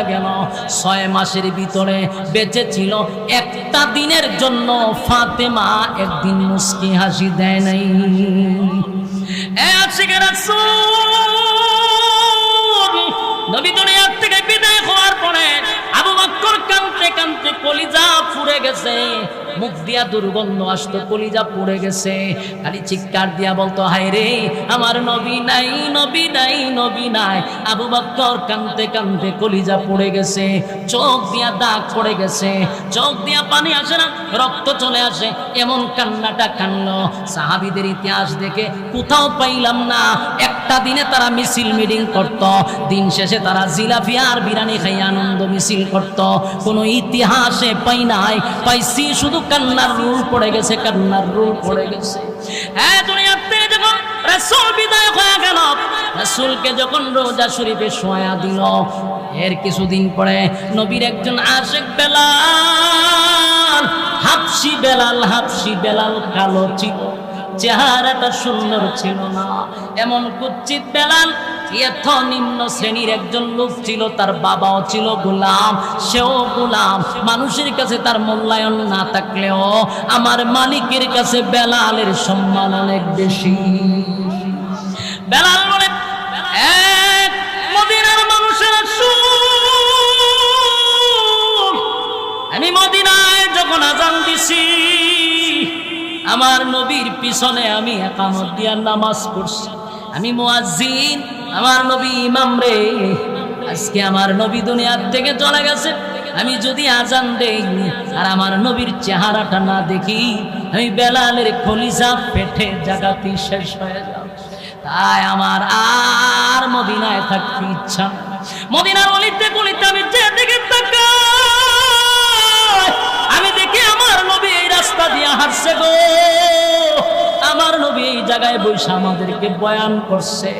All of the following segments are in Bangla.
কেন 6 মাসের ভিতরে বেঁচে ছিল একটা দিনের জন্য ফাতেমা একদিন মুস্কি হাসি দেয় নাই। আশিকে রাসূল নবী দুনিয়া থেকে বিদায় হওয়ার পরে আবু বকর কাঁদতে কাঁদতে কলিজা পুড়ে গেছে, মুখ দিয়া দুর্গন্ধ আসতো, কলিজা পুড়ে গেছে, খালি চিৎকার দিয়া বলতো হায় রে আমার নবী নাই, নবী নাই, নবী নাই। আবু বকর কাঁদতে কাঁদতে কলিজা পুড়ে গেছে, চোখ দিয়া দাগ পড়ে গেছে, চোখ দিয়া পানি আসে না, রক্ত চলে আসে, এমন কান্নাটা কান্না। সাহাবীদের ইতিহাস দেখে কোথাও পাইলাম না একটা দিনে তারা মিছিল মিটিং করত, দিন শেষে তারা জিলাপি আর বিরিয়ানি খাই আনন্দ মিছিল করত, কোনো ইতিহাসে পাই নাই। পাইছি শুধু কান্নার রূল পড়ে গেছে, কান্নার রূল পড়ে গেছে। হ্যাঁ, দুনিয়াতে যখন রাসূল বিদায় হয়ে গেল, রাসূলকে যখন রোজা শরীফে শোয়া দিল, এর কিছুদিন পরে নবীর একজন আশিক বেলাল, হাবশি বেলাল, হাবশি বেলাল কালো ছিল, চেহারাটা সুন্দর ছিল না, এমন কুচ্ছিত বেলাল। এত নিম্ন শ্রেণীর একজন লোক ছিল, তার বাবাও ছিল গোলাম, সেও গোলাম। মানুষের কাছে তার মূল্যায়ন না থাকলেও আমার মালিকের কাছে বেলালের সম্মান অনেক বেশি। বেলাল বলে, এক মদিনার মানুষের আমি মদিনায় যখন আযান দিছি, আমার নবীর পিছনে আমি ইকামত দিয়া নামাজ পড়ছি, আমি মুয়াজ্জিন, আমার নবী ইমাম রে। আজকে আমার নবী দুনিয়ার থেকে চলে গেছে, আমি যদি আজান দেই আর আমার নবীর চেহারাটা না দেখি, আমি বেলালের কলিজা পেটে জাগাতি শেষ হয়ে যাব। তাই আমার আর মদিনায় থাকতে ইচ্ছা। মদিনার অলিতে গলিতে আমি যে দিকে তাকাই, আমি দেখি আমার নবী এই রাস্তা দিয়ে হাঁটছে গো, আমার নবী এই জায়গায় বসে আমাদেরকে বয়ান করছে,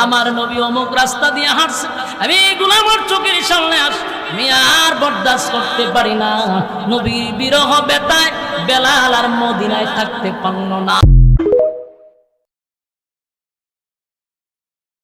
আমার নবী অমুক রাস্তা দিয়ে হাঁটছে, আমি এইগুলো আমার চোখের সামনে আস, আমি আর বরদাস্ত করতে পারি না। নবীর বিরহ বেতায় বেলাল আর মদিনায় থাকতে পারল না।